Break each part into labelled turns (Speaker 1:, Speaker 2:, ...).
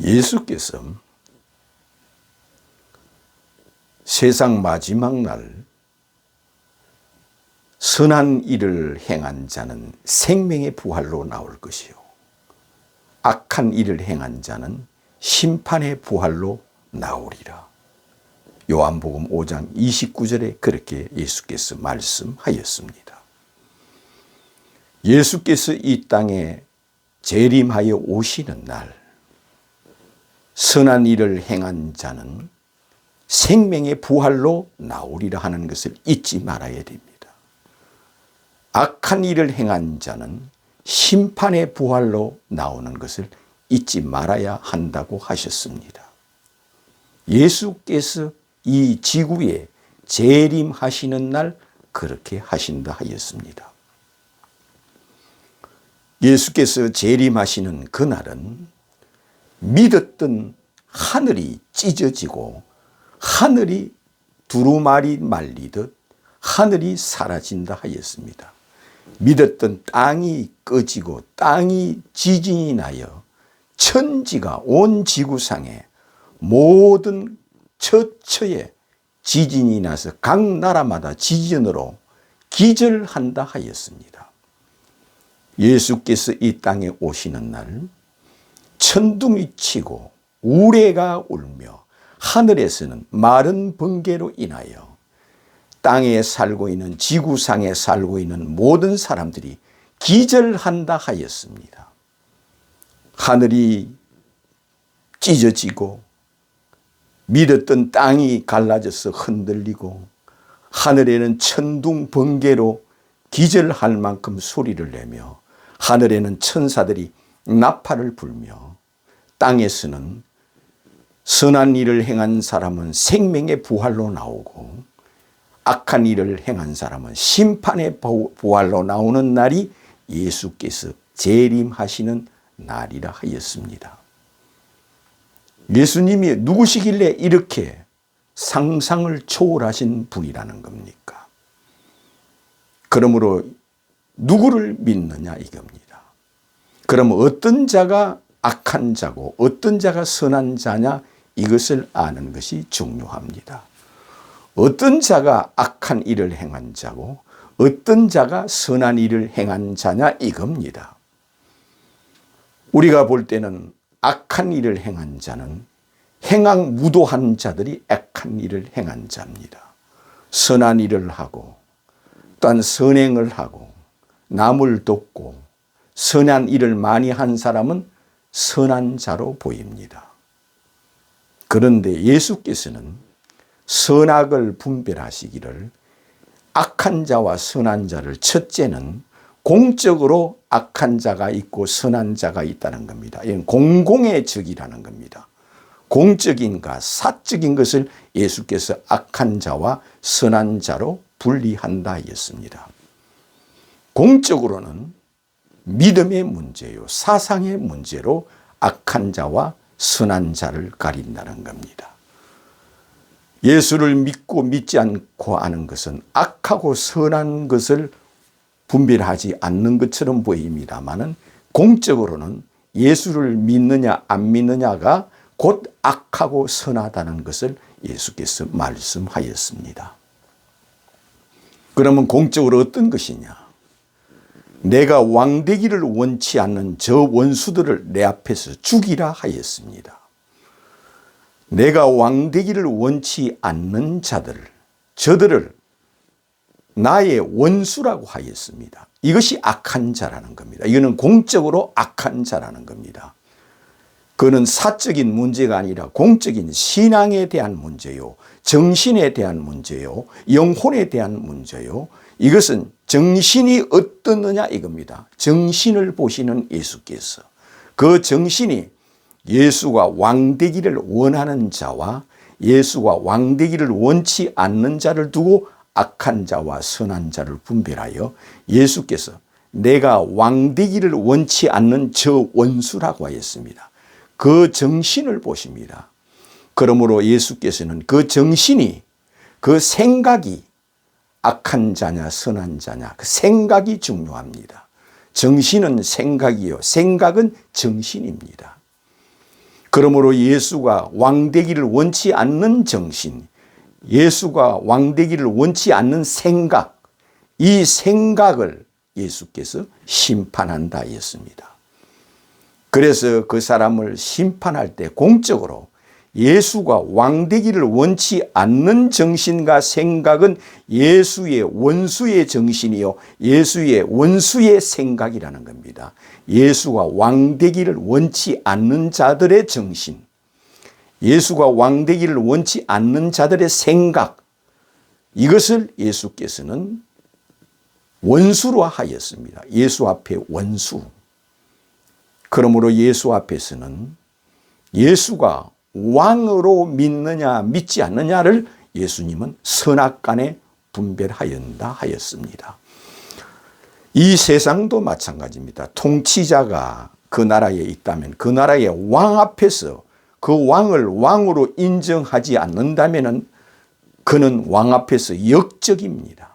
Speaker 1: 예수께서 세상 마지막 날 선한 일을 행한 자는 생명의 부활로 나올 것이요 악한 일을 행한 자는 심판의 부활로 나오리라. 요한복음 5장 29절에 그렇게 예수께서 말씀하였습니다. 예수께서 이 땅에 재림하여 오시는 날 선한 일을 행한 자는 생명의 부활로 나오리라 하는 것을 잊지 말아야 됩니다. 악한 일을 행한 자는 심판의 부활로 나오는 것을 잊지 말아야 한다고 하셨습니다. 예수께서 이 지구에 재림하시는 날 그렇게 하신다 하였습니다. 예수께서 재림하시는 그날은 믿었던 하늘이 찢어지고 하늘이 두루마리 말리듯 하늘이 사라진다 하였습니다. 믿었던 땅이 꺼지고 땅이 지진이 나여 천지가 온 지구상에 모든 처처에 지진이 나서 각 나라마다 지진으로 기절한다 하였습니다. 예수께서 이 땅에 오시는 날 천둥이 치고 우레가 울며 하늘에서는 마른 번개로 인하여 땅에 살고 있는 지구상에 살고 있는 모든 사람들이 기절한다 하였습니다. 하늘이 찢어지고 믿었던 땅이 갈라져서 흔들리고 하늘에는 천둥 번개로 기절할 만큼 소리를 내며 하늘에는 천사들이 나팔을 불며 땅에서는 선한 일을 행한 사람은 생명의 부활로 나오고 악한 일을 행한 사람은 심판의 부활로 나오는 날이 예수께서 재림하시는 날이라 하였습니다. 예수님이 누구시길래 이렇게 상상을 초월하신 분이라는 겁니까? 그러므로 누구를 믿느냐 이겁니다. 그럼 어떤 자가 악한 자고 어떤 자가 선한 자냐 이것을 아는 것이 중요합니다. 어떤 자가 악한 일을 행한 자고 어떤 자가 선한 일을 행한 자냐 이겁니다. 우리가 볼 때는 악한 일을 행한 자는 행악무도한 자들이 악한 일을 행한 자입니다. 선한 일을 하고 또한 선행을 하고 남을 돕고 선한 일을 많이 한 사람은 선한 자로 보입니다. 그런데 예수께서는 선악을 분별하시기를 악한 자와 선한 자를 첫째는 공적으로 악한 자가 있고 선한 자가 있다는 겁니다. 이건 공공의 적이라는 겁니다. 공적인가 사적인 것을 예수께서 악한 자와 선한 자로 분리한다 했습니다. 공적으로는 믿음의 문제요 사상의 문제로 악한 자와 선한 자를 가린다는 겁니다. 예수를 믿고 믿지 않고 하는 것은 악하고 선한 것을 분별하지 않는 것처럼 보입니다마는 공적으로는 예수를 믿느냐 안 믿느냐가 곧 악하고 선하다는 것을 예수께서 말씀하였습니다. 그러면 공적으로 어떤 것이냐? 내가 왕되기를 원치 않는 저 원수들을 내 앞에서 죽이라 하였습니다. 내가 왕되기를 원치 않는 자들을 저들을 나의 원수라고 하였습니다. 이것이 악한 자라는 겁니다. 이거는 공적으로 악한 자라는 겁니다. 그거는 사적인 문제가 아니라 공적인 신앙에 대한 문제요, 정신에 대한 문제요, 영혼에 대한 문제요. 이것은 정신이 어떻느냐 이겁니다. 정신을 보시는 예수께서 그 정신이 예수가 왕되기를 원하는 자와 예수가 왕되기를 원치 않는 자를 두고 악한 자와 선한 자를 분별하여 예수께서 내가 왕되기를 원치 않는 저 원수라고 하였습니다. 그 정신을 보십니다. 그러므로 예수께서는 그 정신이 그 생각이 악한 자냐 선한 자냐 그 생각이 중요합니다. 정신은 생각이요 생각은 정신입니다. 그러므로 예수가 왕되기를 원치 않는 정신, 예수가 왕되기를 원치 않는 생각, 이 생각을 예수께서 심판한다 했습니다. 그래서 그 사람을 심판할 때 공적으로 예수가 왕되기를 원치 않는 정신과 생각은 예수의 원수의 정신이요 예수의 원수의 생각이라는 겁니다. 예수가 왕되기를 원치 않는 자들의 정신, 예수가 왕되기를 원치 않는 자들의 생각, 이것을 예수께서는 원수로 하였습니다. 예수 앞에 원수. 그러므로 예수 앞에서는 예수가 왕으로 믿느냐 믿지 않느냐를 예수님은 선악간에 분별하였다 하였습니다. 이 세상도 마찬가지입니다. 통치자가 그 나라에 있다면 그 나라의 왕 앞에서 그 왕을 왕으로 인정하지 않는다면 그는 왕 앞에서 역적입니다.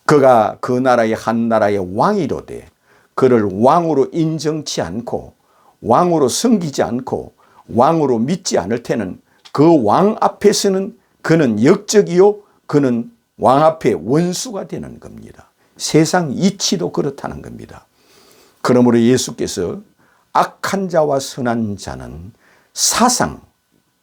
Speaker 1: 그가 그 나라의 한 나라의 왕이로되 그를 왕으로 인정치 않고 왕으로 섬기지 않고 왕으로 믿지 않을 때는 그 왕 앞에서는 그는 역적이요 그는 왕 앞에 원수가 되는 겁니다. 세상 이치도 그렇다는 겁니다. 그러므로 예수께서 악한 자와 선한 자는 사상,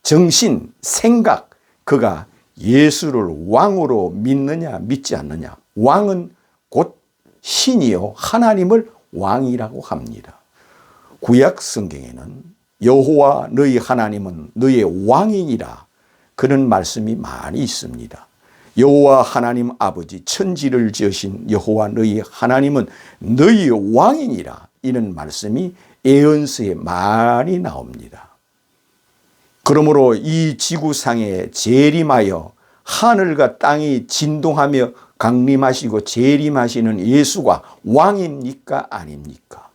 Speaker 1: 정신, 생각, 그가 예수를 왕으로 믿느냐 믿지 않느냐, 왕은 곧 신이요 하나님을 왕이라고 합니다. 구약 성경에는 여호와 너희 하나님은 너의 왕이니라 그런 말씀이 많이 있습니다. 여호와 하나님 아버지 천지를 지으신 여호와 너희 하나님은 너희 왕이니라 이런 말씀이 예언서에 많이 나옵니다. 그러므로 이 지구상에 재림하여 하늘과 땅이 진동하며 강림하시고 재림하시는 예수가 왕입니까 아닙니까?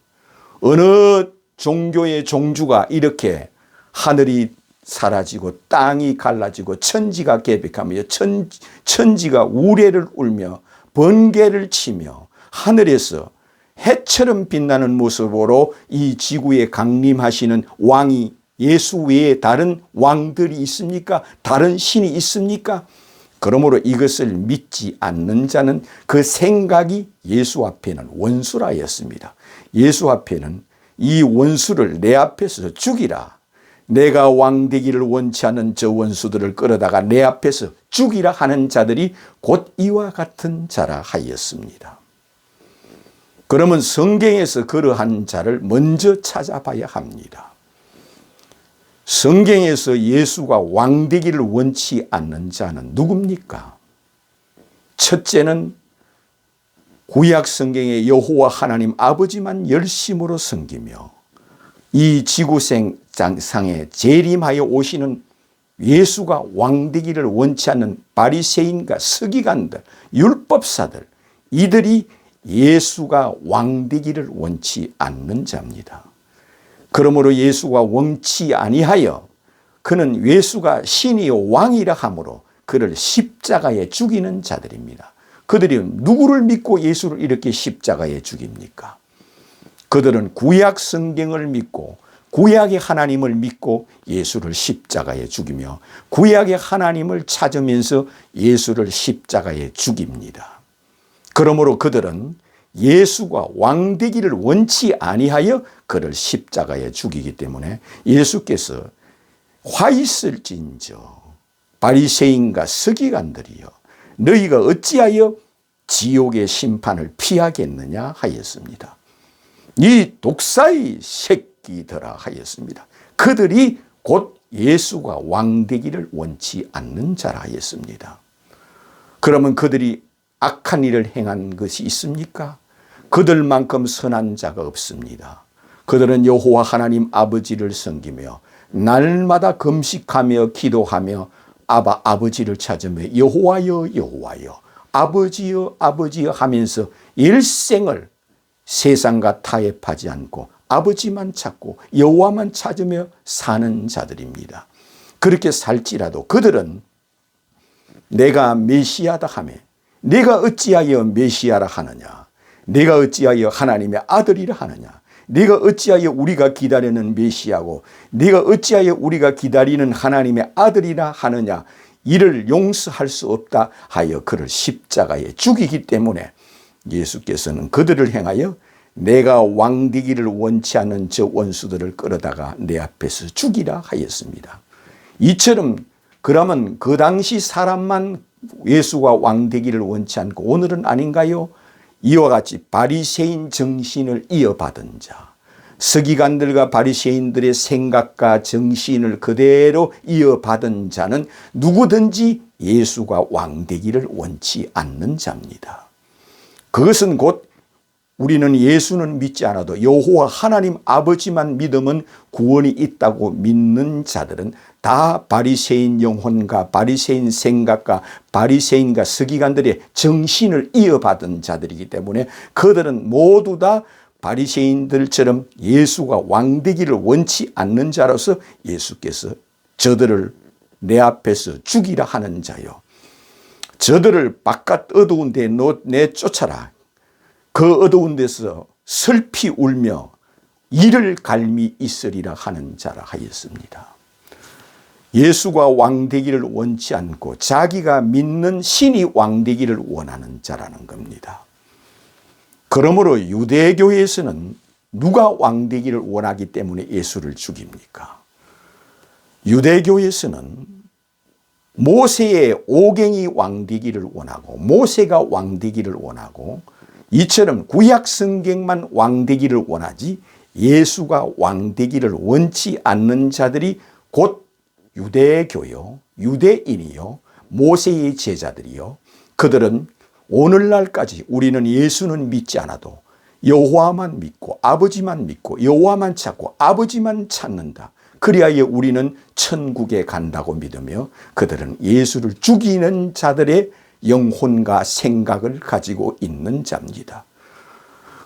Speaker 1: 어느 종교의 종주가 이렇게 하늘이 사라지고 땅이 갈라지고 천지가 개벽하며 천지가 우레를 울며 번개를 치며 하늘에서 해처럼 빛나는 모습으로 이 지구에 강림하시는 왕이 예수 외에 다른 왕들이 있습니까? 다른 신이 있습니까? 그러므로 이것을 믿지 않는 자는 그 생각이 예수 앞에는 원수라 했습니다. 예수 앞에는 이 원수를 내 앞에서 죽이라. 내가 왕되기를 원치 않는 저 원수들을 끌어다가 내 앞에서 죽이라 하는 자들이 곧 이와 같은 자라 하였습니다. 그러면 성경에서 그러한 자를 먼저 찾아봐야 합니다. 성경에서 예수가 왕되기를 원치 않는 자는 누굽니까? 첫째는 구약 성경의 여호와 하나님 아버지만 열심으로 섬기며 이 지구상에 재림하여 오시는 예수가 왕되기를 원치 않는 바리새인과 서기관들, 율법사들, 이들이 예수가 왕되기를 원치 않는 자입니다. 그러므로 예수가 원치 아니하여 그는 예수가 신이요 왕이라 하므로 그를 십자가에 죽이는 자들입니다. 그들이 누구를 믿고 예수를 이렇게 십자가에 죽입니까? 그들은 구약 성경을 믿고 구약의 하나님을 믿고 예수를 십자가에 죽이며 구약의 하나님을 찾으면서 예수를 십자가에 죽입니다. 그러므로 그들은 예수가 왕되기를 원치 아니하여 그를 십자가에 죽이기 때문에 예수께서 화 있을진저 바리새인과 서기관들이여 너희가 어찌하여 지옥의 심판을 피하겠느냐 하였습니다. 이 독사의 새끼들아 하였습니다. 그들이 곧 예수가 왕되기를 원치 않는 자라 하였습니다. 그러면 그들이 악한 일을 행한 것이 있습니까? 그들만큼 선한 자가 없습니다. 그들은 여호와 하나님 아버지를 섬기며 날마다 금식하며 기도하며 아버지를 찾으며 여호와여 여호와여 아버지여 아버지여 하면서 일생을 세상과 타협하지 않고 아버지만 찾고 여호와만 찾으며 사는 자들입니다. 그렇게 살지라도 그들은 내가 메시아다 하며 내가 어찌하여 메시아라 하느냐, 내가 어찌하여 하나님의 아들이라 하느냐, 네가 어찌하여 우리가 기다리는 메시아고 네가 어찌하여 우리가 기다리는 하나님의 아들이라 하느냐. 이를 용서할 수 없다 하여 그를 십자가에 죽이기 때문에 예수께서는 그들을 향하여 내가 왕되기를 원치 않는 저 원수들을 끌어다가 내 앞에서 죽이라 하였습니다. 이처럼 그러면 그 당시 사람만 예수가 왕되기를 원치 않고 오늘은 아닌가요? 이와 같이 바리새인 정신을 이어받은 자, 서기관들과 바리새인들의 생각과 정신을 그대로 이어받은 자는 누구든지 예수가 왕되기를 원치 않는 자입니다. 그것은 곧 우리는 예수는 믿지 않아도 여호와 하나님 아버지만 믿으면 구원이 있다고 믿는 자들은 다 바리새인 영혼과 바리새인 생각과 바리새인과 서기관들의 정신을 이어받은 자들이기 때문에 그들은 모두 다 바리새인들처럼 예수가 왕되기를 원치 않는 자로서 예수께서 저들을 내 앞에서 죽이라 하는 자요. 저들을 바깥 어두운 데 내쫓아라. 그 어두운 데서 슬피 울며 이를 갈미 있으리라 하는 자라 하였습니다. 예수가 왕되기를 원치 않고 자기가 믿는 신이 왕되기를 원하는 자라는 겁니다. 그러므로 유대교에서는 누가 왕되기를 원하기 때문에 예수를 죽입니까? 유대교에서는 모세의 오갱이 왕되기를 원하고 모세가 왕되기를 원하고 이처럼 구약 성경만 왕되기를 원하지 예수가 왕되기를 원치 않는 자들이 곧 유대교요, 유대인이요, 모세의 제자들이요. 그들은 오늘날까지 우리는 예수는 믿지 않아도 여호와만 믿고 아버지만 믿고 여호와만 찾고 아버지만 찾는다. 그리하여 우리는 천국에 간다고 믿으며 그들은 예수를 죽이는 자들의 영혼과 생각을 가지고 있는 자입니다.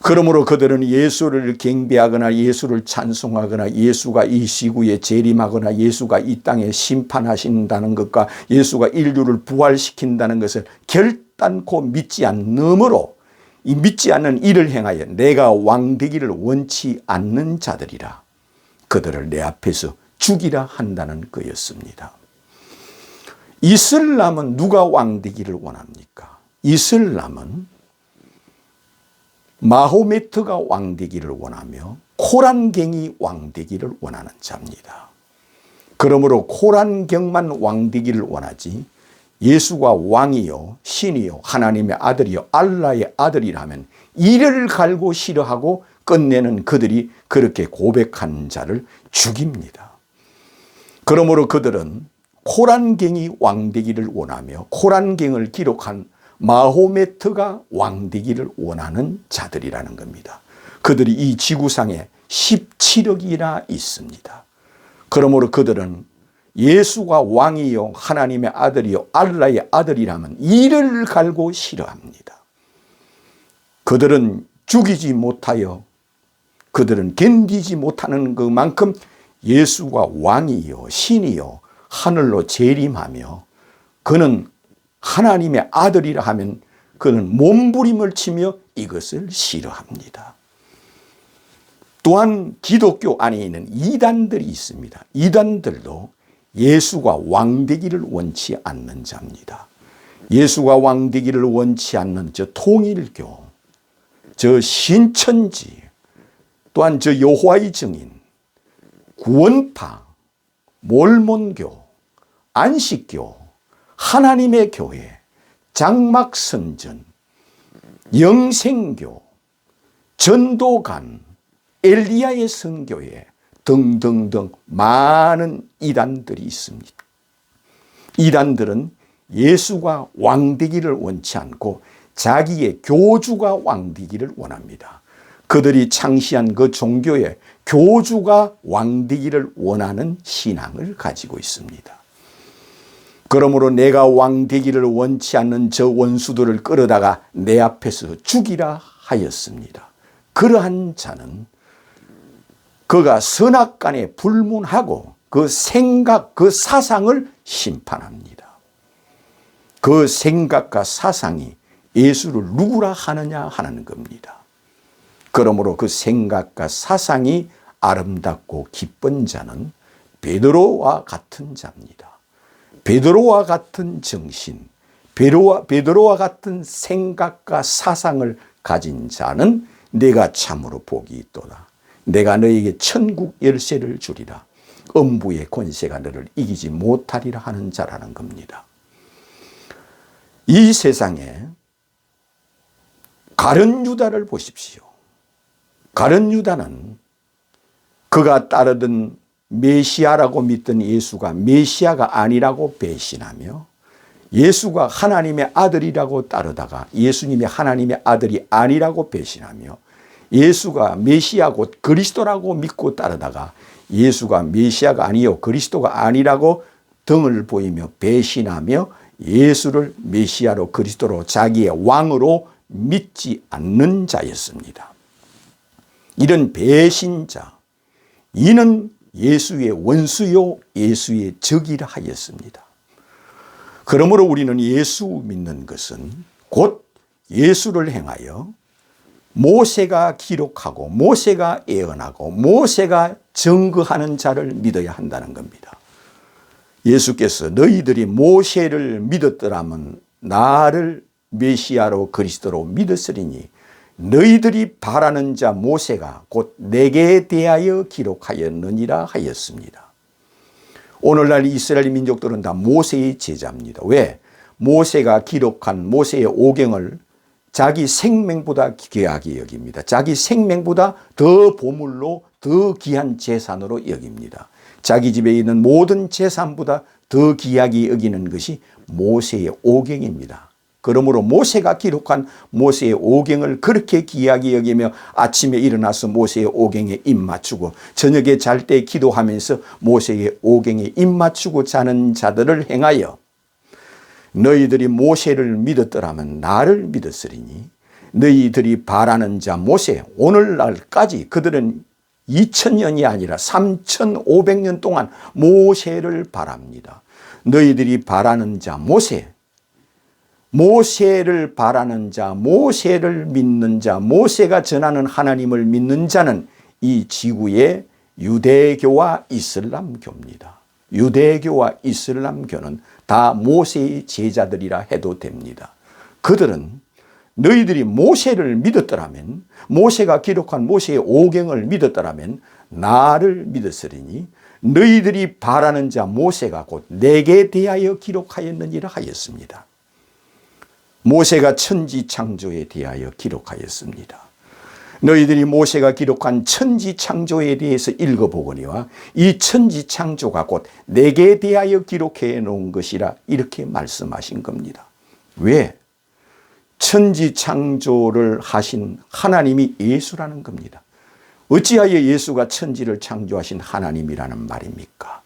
Speaker 1: 그러므로 그들은 예수를 경배하거나 예수를 찬송하거나 예수가 이 시구에 재림하거나 예수가 이 땅에 심판하신다는 것과 예수가 인류를 부활시킨다는 것을 결단코 믿지 않으므로 이 믿지 않는 일을 행하여 내가 왕되기를 원치 않는 자들이라 그들을 내 앞에서 죽이라 한다는 거였습니다. 이슬람은 누가 왕되기를 원합니까? 이슬람은 마호메트가 왕되기를 원하며 코란경이 왕되기를 원하는 자입니다. 그러므로 코란경만 왕되기를 원하지 예수가 왕이요 신이요 하나님의 아들이요 알라의 아들이라면 이를 갈고 싫어하고 끝내는 그들이 그렇게 고백한 자를 죽입니다. 그러므로 그들은 코란경이 왕되기를 원하며 코란경을 기록한 마호메트가 왕되기를 원하는 자들이라는 겁니다. 그들이 이 지구상에 17억이나 있습니다. 그러므로 그들은 예수가 왕이요 하나님의 아들이요 알라의 아들이라면 이를 갈고 싫어합니다. 그들은 죽이지 못하여 그들은 견디지 못하는 그만큼 예수가 왕이요 신이요 하늘로 재림하며 그는 하나님의 아들이라 하면 그는 몸부림을 치며 이것을 싫어합니다. 또한 기독교 안에 있는 이단들이 있습니다. 이단들도 예수가 왕되기를 원치 않는 자입니다. 예수가 왕되기를 원치 않는 저 통일교, 저 신천지, 또한 저 여호와의 증인, 구원파, 몰몬교, 안식교, 하나님의 교회, 장막선전, 영생교, 전도관, 엘리야의 선교회 등등등 많은 이단들이 있습니다. 이단들은 예수가 왕되기를 원치 않고 자기의 교주가 왕되기를 원합니다. 그들이 창시한 그 종교의 교주가 왕되기를 원하는 신앙을 가지고 있습니다. 그러므로 내가 왕되기를 원치 않는 저 원수들을 끌어다가 내 앞에서 죽이라 하였습니다. 그러한 자는 그가 선악간에 불문하고 그 생각, 그 사상을 심판합니다. 그 생각과 사상이 예수를 누구라 하느냐 하는 겁니다. 그러므로 그 생각과 사상이 아름답고 기쁜 자는 베드로와 같은 자입니다. 베드로와 같은 정신, 베드로와 같은 생각과 사상을 가진 자는 내가 참으로 복이 있도다. 내가 너에게 천국 열쇠를 주리라. 음부의 권세가 너를 이기지 못하리라 하는 자라는 겁니다. 이 세상에 가룟 유다를 보십시오. 가룟 유다는 그가 따르던 메시아라고 믿던 예수가 메시아가 아니라고 배신하며 예수가 하나님의 아들이라고 따르다가 예수님이 하나님의 아들이 아니라고 배신하며 예수가 메시아 곧 그리스도라고 믿고 따르다가 예수가 메시아가 아니요 그리스도가 아니라고 등을 보이며 배신하며 예수를 메시아로 그리스도로 자기의 왕으로 믿지 않는 자였습니다. 이런 배신자, 이는 예수의 원수요 예수의 적이라 하였습니다. 그러므로 우리는 예수 믿는 것은 곧 예수를 행하여 모세가 기록하고 모세가 예언하고 모세가 증거하는 자를 믿어야 한다는 겁니다. 예수께서 너희들이 모세를 믿었더라면 나를 메시아로 그리스도로 믿었으리니 너희들이 바라는 자 모세가 곧 내게 대하여 기록하였느니라 하였습니다. 오늘날 이스라엘 민족들은 다 모세의 제자입니다. 왜? 모세가 기록한 모세의 오경을 자기 생명보다 귀하게 여깁니다. 자기 생명보다 더 보물로 더 귀한 재산으로 여깁니다. 자기 집에 있는 모든 재산보다 더 귀하게 여기는 것이 모세의 오경입니다. 그러므로 모세가 기록한 모세의 오경을 그렇게 귀하게 여기며 아침에 일어나서 모세의 오경에 입 맞추고 저녁에 잘 때 기도하면서 모세의 오경에 입 맞추고 자는 자들을 행하여 너희들이 모세를 믿었더라면 나를 믿었으리니 너희들이 바라는 자 모세, 오늘날까지 그들은 2000년이 아니라 3500년 동안 모세를 바랍니다. 너희들이 바라는 자 모세, 모세를 바라는 자, 모세를 믿는 자, 모세가 전하는 하나님을 믿는 자는 이 지구의 유대교와 이슬람교입니다. 유대교와 이슬람교는 다 모세의 제자들이라 해도 됩니다. 그들은 너희들이 모세를 믿었더라면, 모세가 기록한 모세의 오경을 믿었더라면 나를 믿었으리니 너희들이 바라는 자 모세가 곧 내게 대하여 기록하였느니라 하였습니다. 모세가 천지 창조에 대하여 기록하였습니다. 너희들이 모세가 기록한 천지 창조에 대해서 읽어보거니와 이 천지 창조가 곧 내게 대하여 기록해 놓은 것이라 이렇게 말씀하신 겁니다. 왜? 천지 창조를 하신 하나님이 예수라는 겁니다. 어찌하여 예수가 천지를 창조하신 하나님이라는 말입니까?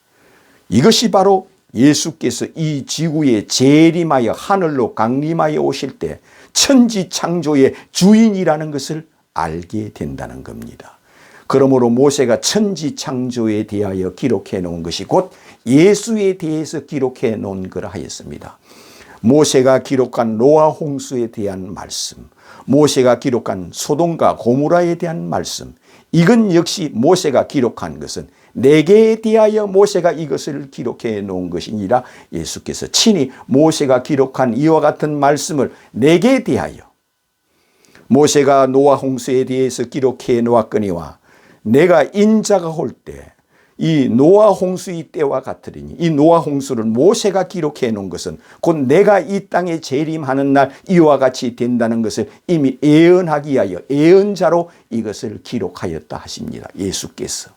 Speaker 1: 이것이 바로 예수께서 이 지구에 재림하여 하늘로 강림하여 오실 때 천지 창조의 주인이라는 것을 알게 된다는 겁니다. 그러므로 모세가 천지 창조에 대하여 기록해 놓은 것이 곧 예수에 대해서 기록해 놓은 거라 하였습니다. 모세가 기록한 노아 홍수에 대한 말씀, 모세가 기록한 소돔과 고모라에 대한 말씀, 이건 역시 모세가 기록한 것은 내게 대하여 모세가 이것을 기록해 놓은 것이니라 예수께서 친히 모세가 기록한 이와 같은 말씀을 내게 대하여 모세가 노아 홍수에 대해서 기록해 놓았거니와 내가 인자가 올 때 이 노아 홍수의 때와 같으리니 이 노아 홍수를 모세가 기록해 놓은 것은 곧 내가 이 땅에 재림하는 날 이와 같이 된다는 것을 이미 예언하기 위하여 예언자로 이것을 기록하였다 하십니다. 예수께서.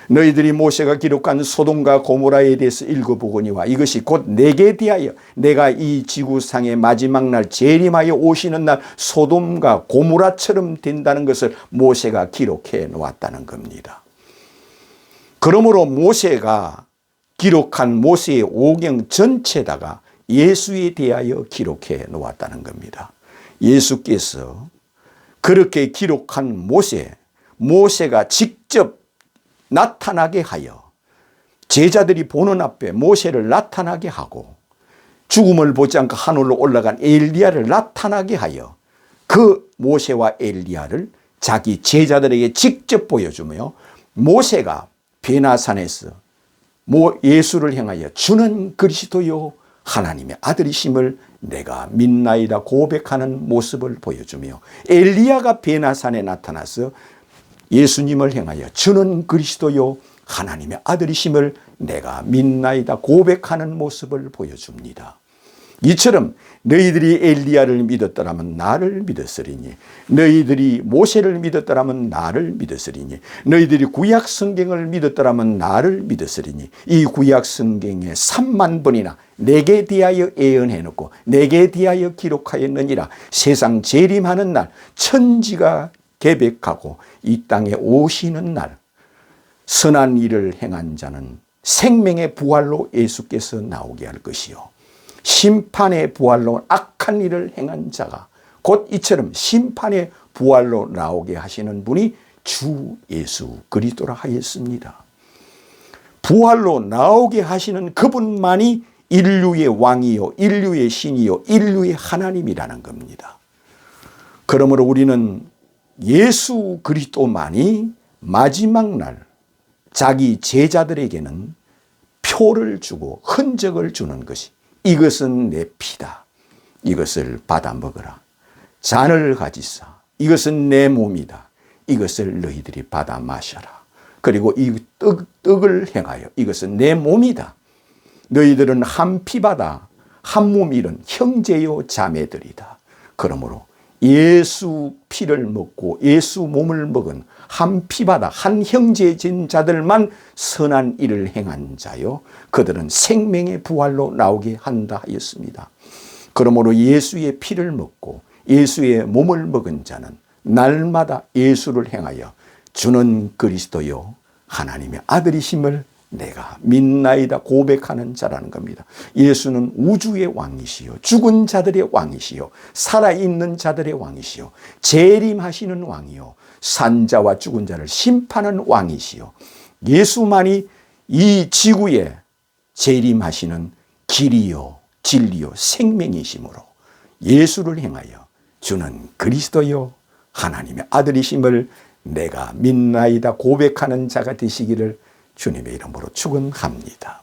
Speaker 1: 너희들이 모세가 기록한 소돔과 고모라에 대해서 읽어보거니와 이것이 곧 내게 대하여 내가 이 지구상의 마지막 날 재림하여 오시는 날 소돔과 고모라처럼 된다는 것을 모세가 기록해 놓았다는 겁니다. 그러므로 모세가 기록한 모세의 오경 전체다가 예수에 대하여 기록해 놓았다는 겁니다. 예수께서 그렇게 기록한 모세가 직접 나타나게 하여 제자들이 보는 앞에 모세를 나타나게 하고 죽음을 보지 않고 하늘로 올라간 엘리야를 나타나게 하여 그 모세와 엘리야를 자기 제자들에게 직접 보여주며 모세가 베나산에서 예수를 향하여 주는 그리스도요 하나님의 아들이심을 내가 믿나이다 고백하는 모습을 보여주며 엘리야가 베나산에 나타나서 예수님을 향하여 주는 그리스도요 하나님의 아들이심을 내가 믿나이다 고백하는 모습을 보여줍니다. 이처럼 너희들이 엘리야를 믿었더라면 나를 믿었으리니 너희들이 모세를 믿었더라면 나를 믿었으리니 너희들이 구약 성경을 믿었더라면 나를 믿었으리니 이 구약 성경에 3만 번이나 내게 대하여 예언해 놓고 내게 대하여 기록하였느니라. 세상 재림하는 날 천지가 개백하고 이 땅에 오시는 날 선한 일을 행한 자는 생명의 부활로 예수께서 나오게 할 것이요 심판의 부활로 악한 일을 행한 자가 곧 이처럼 심판의 부활로 나오게 하시는 분이 주 예수 그리스도라 하였습니다. 부활로 나오게 하시는 그분만이 인류의 왕이요 인류의 신이요 인류의 하나님이라는 겁니다. 그러므로 우리는 예수 그리스도만이 마지막 날 자기 제자들에게는 표를 주고 흔적을 주는 것이 이것은 내 피다. 이것을 받아 먹어라. 잔을 가지사. 이것은 내 몸이다. 이것을 너희들이 받아 마셔라. 그리고 이 떡을 행하여 이것은 내 몸이다. 너희들은 한 피바다 한 몸 이룬 형제요 자매들이다. 그러므로 예수 피를 먹고 예수 몸을 먹은 한 피바다 한 형제진 자들만 선한 일을 행한 자요 그들은 생명의 부활로 나오게 한다 하였습니다. 그러므로 예수의 피를 먹고 예수의 몸을 먹은 자는 날마다 예수를 행하여 주는 그리스도요 하나님의 아들이심을 내가 믿나이다 고백하는 자라는 겁니다. 예수는 우주의 왕이시요 죽은 자들의 왕이시요 살아있는 자들의 왕이시요 재림하시는 왕이요 산자와 죽은 자를 심판하는 왕이시요 예수만이 이 지구에 재림하시는 길이요 진리요 생명이시므로 예수를 행하여 주는 그리스도요 하나님의 아들이심을 내가 믿나이다 고백하는 자가 되시기를 주님의 이름으로 축원합니다.